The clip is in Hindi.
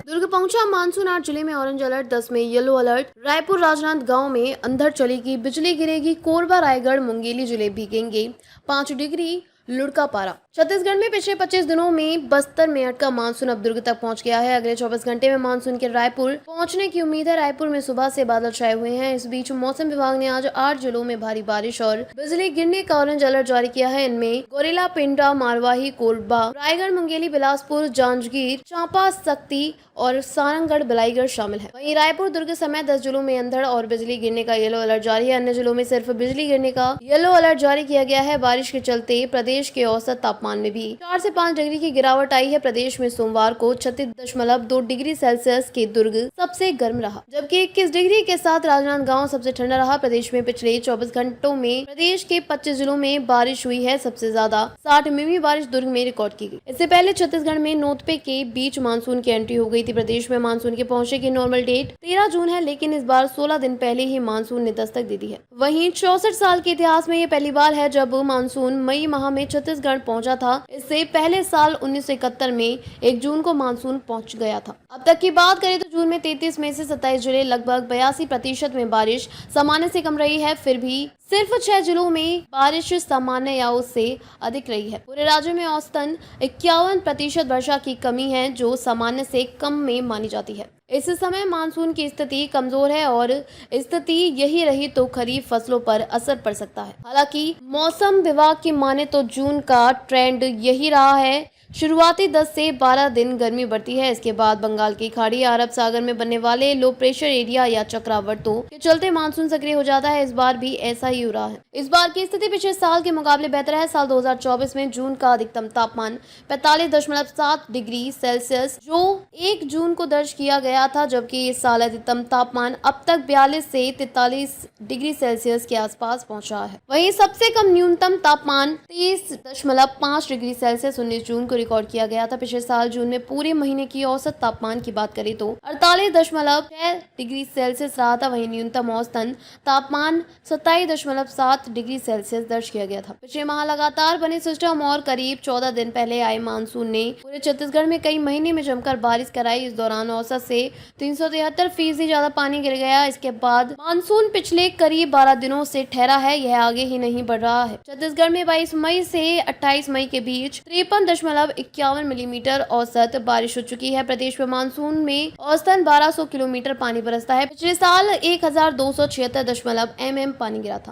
दुर्ग पहुंचा मानसून, 8 जिले में ऑरेंज अलर्ट, 10 में येलो अलर्ट। रायपुर राजनांदगांव में अंधड़ चलेगी, बिजली गिरेगी, कोरबा रायगढ़ मुंगेली जिले भीगेंगे। 5 डिग्री लुढ़का पारा। छत्तीसगढ़ में पिछले 25 दिनों में बस्तर में अटका मानसून अब दुर्ग तक पहुंच गया है। अगले 24 घंटे में मानसून के रायपुर पहुंचने की उम्मीद है। रायपुर में सुबह से बादल छाए हुए हैं। इस बीच मौसम विभाग ने आज 8 जिलों में भारी बारिश और बिजली गिरने का ऑरेंज अलर्ट जारी किया है। इनमें गोरेला, पिंडा, मारवाही, कोरबा, रायगढ़, मुंगेली, बिलासपुर, जांजगीर चांपा, सक्ती और सारंगढ़, बिलाईगढ़ शामिल है। वहीं रायपुर, दुर्ग समेत 10 जिलों में अंधड़ और बिजली गिरने का येलो अलर्ट जारी है। अन्य जिलों में सिर्फ बिजली गिरने का येलो अलर्ट जारी किया गया है। बारिश के चलते प्रदेश के औसत तापमान में भी 4 से 5 डिग्री की गिरावट आई है। प्रदेश में सोमवार को 36.2 डिग्री सेल्सियस के दुर्ग सबसे गर्म रहा, जबकि 21 डिग्री के साथ राजनांदगांव सबसे ठंडा रहा। प्रदेश में पिछले 24 घंटों में प्रदेश के 25 जिलों में बारिश हुई है। सबसे ज्यादा 60 मिमी बारिश दुर्ग में रिकॉर्ड की गई। इससे पहले छत्तीसगढ़ में नोतपे के बीच मानसून की एंट्री हो गई थी। प्रदेश में मानसून के पहुंचने की नॉर्मल डेट 13 जून है, लेकिन इस बार 16 दिन पहले ही मानसून ने दस्तक दे दी है। वहीं 64 साल के इतिहास में ये पहली बार है जब मानसून मई माह में छत्तीसगढ़ पहुंचा था। इससे पहले साल 1971 में 1 जून को मानसून पहुंच गया था। अब तक की बात करें तो जून में 33 में से 27 जिले, लगभग 82% में बारिश सामान्य से कम रही है। फिर भी सिर्फ 6 जिलों में बारिश सामान्य या उससे अधिक रही है। पूरे राज्य में औसतन 51% वर्षा की कमी है, जो सामान्य से कम में मानी जाती है। इस समय मानसून की स्थिति कमजोर है और स्थिति यही रही तो खरीफ फसलों पर असर पड़ सकता है। हालांकि मौसम विभाग की माने तो जून का ट्रेंड यही रहा है। शुरुआती 10 से 12 दिन गर्मी बढ़ती है। इसके बाद बंगाल की खाड़ी या अरब सागर में बनने वाले लो प्रेशर एरिया या चक्रवातों के चलते मानसून सक्रिय हो जाता है। इस बार भी ऐसा ही हो रहा है। इस बार की स्थिति पिछले साल के मुकाबले बेहतर है। साल 2024 में जून का अधिकतम तापमान 45.7 डिग्री सेल्सियस जो 1 जून को दर्ज किया गया था, जबकि इस साल अधिकतम तापमान अब तक 42 से 43 डिग्री सेल्सियस के आसपास पहुंचा है। वहीं सबसे कम न्यूनतम तापमान 23.5 डिग्री सेल्सियस 19 जून को रिकॉर्ड किया गया था। पिछले साल जून में पूरे महीने की औसत तापमान की बात करें तो 48.6 डिग्री सेल्सियस रहा था। वहीं न्यूनतम औसतन तापमान 27.7 डिग्री सेल्सियस दर्ज किया गया था। पिछले माह लगातार बने सिस्टम और करीब 14 दिन पहले आए मानसून ने पूरे छत्तीसगढ़ में कई महीने में जमकर बारिश कराई। इस दौरान औसत से 373% ज्यादा पानी गिर गया। इसके बाद मानसून पिछले करीब 12 दिनों से ठहरा है, यह आगे ही नहीं बढ़ रहा है। छत्तीसगढ़ में 22 मई से 28 मई के बीच 53.51 मिलीमीटर औसत बारिश हो चुकी है। प्रदेश में मानसून में औसतन 1200 किलोमीटर पानी बरसता है। पिछले साल 1276 mm पानी गिरा था।